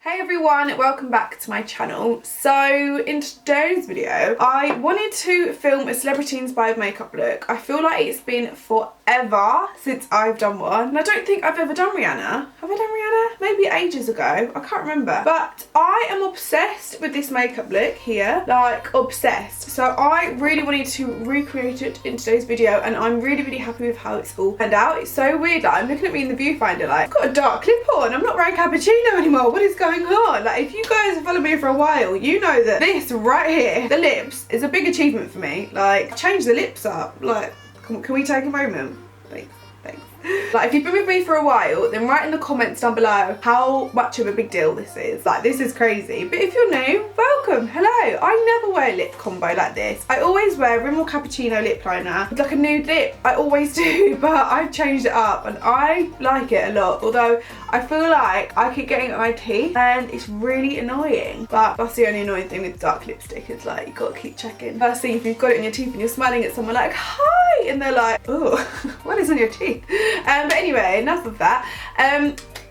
Hey everyone, welcome back to my channel. So in today's video, I wanted to film a celebrity inspired makeup look. I feel like it's been forever since I've done one. And I don't think I've ever done Rihanna. Have I done Rihanna? Maybe ages ago. I can't remember. But I am obsessed with this makeup look here. Like, obsessed. So I really wanted to recreate it in today's video and I'm really happy with how it's all turned out. It's so weird. Like, I'm looking at me in the viewfinder like, I've got a dark lip on. I'm not wearing cappuccino anymore. What is going on? Like, if you guys have followed me for a while, you know that this right here, the lips, is a big achievement for me. Like, change the lips up. Like, can we take a moment? Please, thanks. Like, if you've been with me for a while, then write in the comments down below how much of a big deal this is. Like, this is crazy. But if you're new, welcome, hello. I never wear a lip combo like this. I always wear Rimmel Cappuccino lip liner with like a nude lip. I always do, but I've changed it up and I like it a lot. Although I feel like I keep getting it on my teeth and it's really annoying. But that's the only annoying thing with dark lipstick, is like, you gotta keep checking. First thing, if you've got it in your teeth and you're smiling at someone like, hi, and they're like, oh, what is on your teeth? But anyway, enough of that.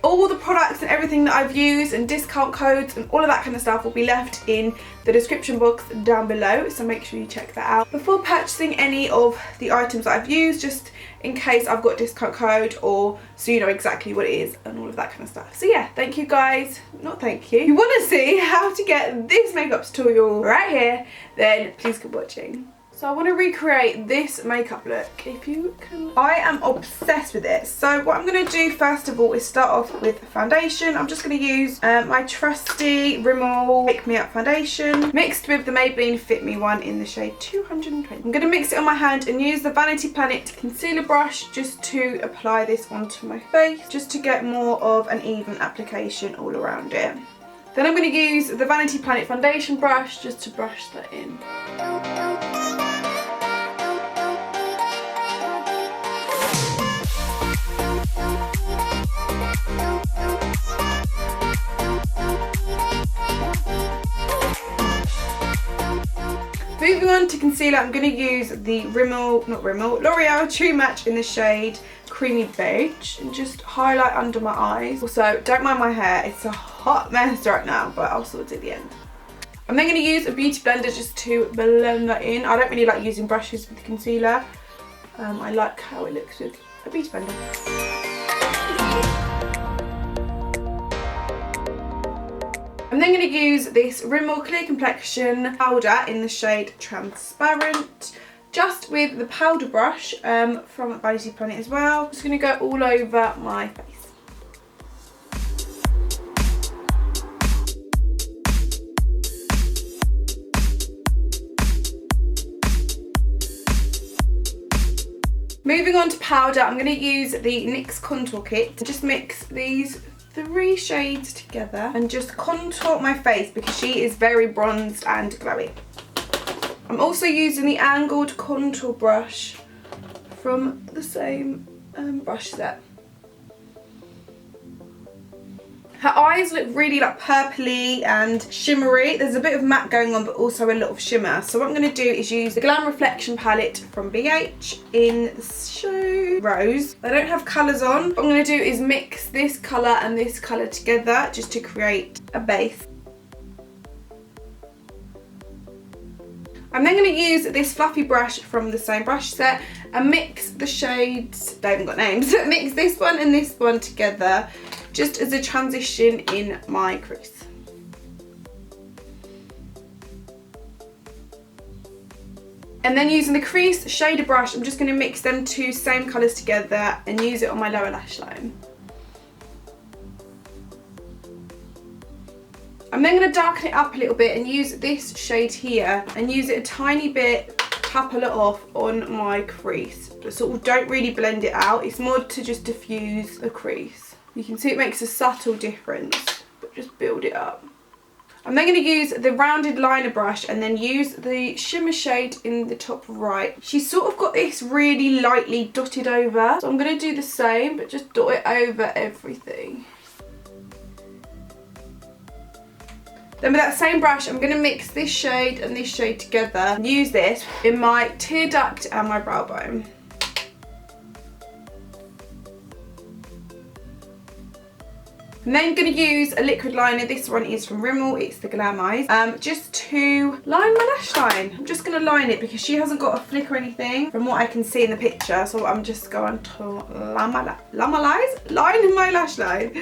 All the products and everything that I've used and discount codes and all of that kind of stuff will be left in the description box down below, so make sure you check that out before purchasing any of the items that I've used, just in case I've got a discount code, or so you know exactly what it is and all of that kind of stuff. So yeah, thank you guys. Not thank you. If you want to see how to get this makeup tutorial right here, then please keep watching. So I want to recreate this makeup look, if you can. I am obsessed with it. So what I'm going to do first of all is start off with foundation. I'm just going to use my trusty Rimmel Make Me Up foundation mixed with the Maybelline Fit Me one in the shade 220. I'm going to mix it on my hand and use the Vanity Planet concealer brush just to apply this onto my face, just to get more of an even application all around it. Then I'm going to use the Vanity Planet foundation brush just to brush that in. Moving on to concealer, I'm going to use the L'Oreal True Match in the shade Creamy Beige and just highlight under my eyes. Also, don't mind my hair, it's a hot mess right now, but I'll sort it at the end. I'm then going to use a beauty blender just to blend that in. I don't really like using brushes with concealer. I like how it looks with a beauty blender. I'm then going to use this Rimmel Clear Complexion powder in the shade Transparent, just with the powder brush from Vanity Planet as well. Just going to go all over my face. Moving on to powder, I'm going to use the NYX Contour Kit to just mix these 3 shades together and just contour my face because she is very bronzed and glowy. I'm also using the angled contour brush from the same brush set. Her eyes look really like purpley and shimmery. There's a bit of matte going on but also a lot of shimmer. So what I'm going to do is use the Glam Reflection palette from BH in the shade Rose. I don't have colours on. What I'm going to do is mix this colour and this colour together just to create a base. I'm then going to use this fluffy brush from the same brush set and mix the shades, they haven't got names, mix this one and this one together just as a transition in my crease. And then using the crease shader brush, I'm just going to mix them 2 same colours together and use it on my lower lash line. I'm then going to darken it up a little bit and use this shade here and use it a tiny bit, tap a lot off on my crease. But sort of don't really blend it out, it's more to just diffuse the crease. You can see it makes a subtle difference, but just build it up. I'm then going to use the rounded liner brush and then use the shimmer shade in the top right. She's sort of got this really lightly dotted over, so I'm going to do the same, but just dot it over everything. Then with that same brush, I'm going to mix this shade and this shade together and use this in my tear duct and my brow bone. I'm then going to use a liquid liner. This one is from Rimmel. It's the Glam Eyes. Just to line my lash line. I'm just going to line it because she hasn't got a flick or anything from what I can see in the picture. So I'm just going to line my lash line.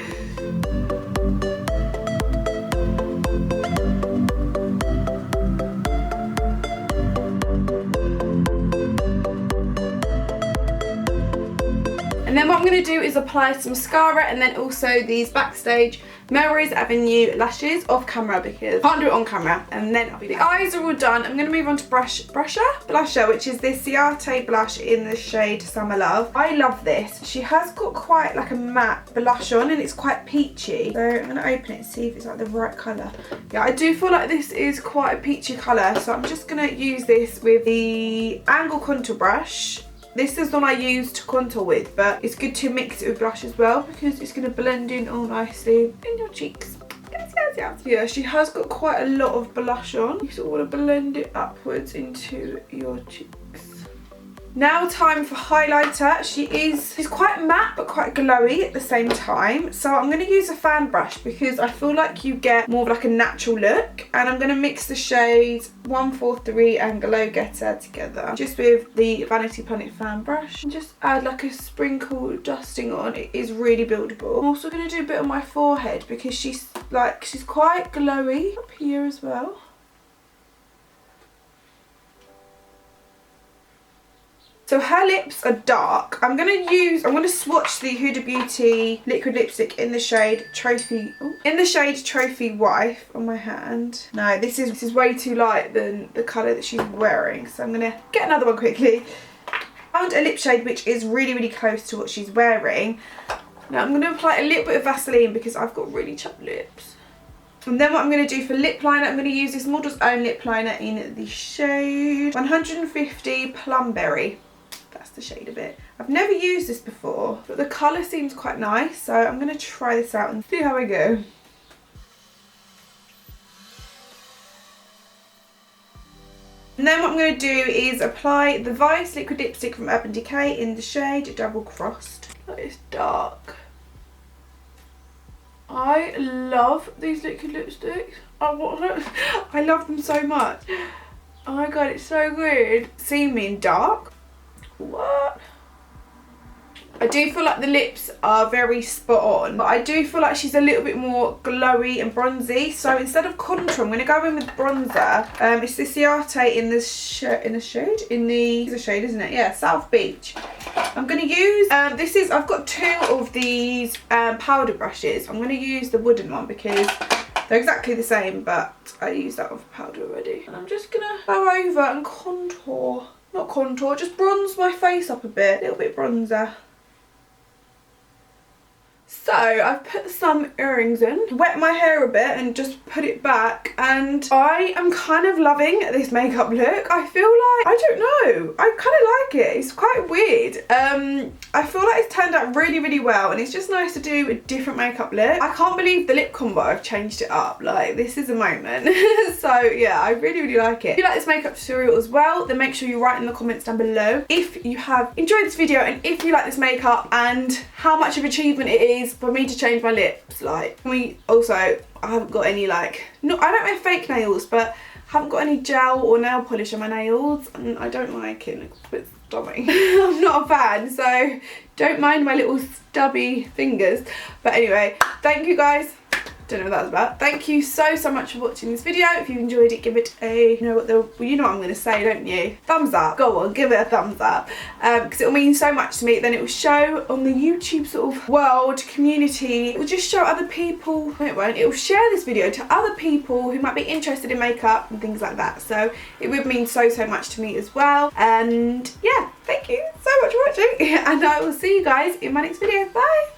And then what I'm going to do is apply some mascara and then also these Backstage Melrose Avenue lashes off camera because I can't do it on camera. And then the eyes are all done. I'm going to move on to blusher, which is this Ciate blush in the shade Summer Love. I love this. She has got quite like a matte blush on and it's quite peachy. So I'm going to open it and see if it's like the right colour. Yeah, I do feel like this is quite a peachy colour. So I'm just going to use this with the angle contour brush. This is the one I use to contour with, but it's good to mix it with blush as well because it's going to blend in all nicely in your cheeks. Yes, yes, yes. Yeah, she has got quite a lot of blush on. You sort of want to blend it upwards into your cheeks. Now time for highlighter. She's quite matte but quite glowy at the same time. So I'm going to use a fan brush because I feel like you get more of like a natural look. And I'm going to mix the shades 143 and Glow Getter together. Just with the Vanity Planet fan brush. And just add like a sprinkle dusting on. It is really buildable. I'm also going to do a bit on my forehead because she's quite glowy up here as well. So her lips are dark. I'm going to swatch the Huda Beauty liquid lipstick in the shade Trophy Wife on my hand. No, this is way too light than the colour that she's wearing. So I'm going to get another one quickly. I found a lip shade which is really, really close to what she's wearing. Now I'm going to apply a little bit of Vaseline because I've got really chapped lips. And then what I'm going to do for lip liner, I'm going to use this Model's Own lip liner in the shade 150 Plumberry. That's the shade of it. I've never used this before, but the colour seems quite nice, so I'm going to try this out and see how I go. And then what I'm going to do is apply the Vice liquid lipstick from Urban Decay in the shade Double Crossed. That is dark. I love these liquid lipsticks. I love them so much. Oh my god, it's so good. See me in dark. What? I do feel like the lips are very spot on, but I do feel like she's a little bit more glowy and bronzy. So instead of contour, I'm going to go in with bronzer. It's the Ciate in the shade, it's a shade, isn't it? Yeah, South Beach. I'm going to use, I've got two of these powder brushes. I'm going to use the wooden one because they're exactly the same, but I used that with powder already. And I'm just going to go over and contour. Not contour, just bronze my face up a bit. A little bit bronzer. So I've put some earrings in, wet my hair a bit and just put it back, and I am kind of loving this makeup look. I feel like, I don't know, I kind of like it. It's quite weird. I feel like it's turned out really, really well, and it's just nice to do a different makeup look. I can't believe the lip combo, I've changed it up. Like, this is a moment. So yeah, I really, really like it. If you like this makeup tutorial as well, then make sure you write in the comments down below if you have enjoyed this video and if you like this makeup and how much of an achievement it is for me to change my lips. Like, I haven't got any I don't wear fake nails, but I haven't got any gel or nail polish on my nails and I don't like it. It looks a bit stubby. I'm not a fan, so don't mind my little stubby fingers. But anyway, thank you guys. Don't know what that was about. Thank you so much for watching this video. If you enjoyed it, give it a, you know what I'm going to say, don't you? Thumbs up. Go on, give it a thumbs up. Because it will mean so much to me. Then it will show on the YouTube sort of world, community. It will just show other people. No, it won't. It will share this video to other people who might be interested in makeup and things like that. So it would mean so much to me as well. And yeah, thank you so much for watching. And I will see you guys in my next video. Bye.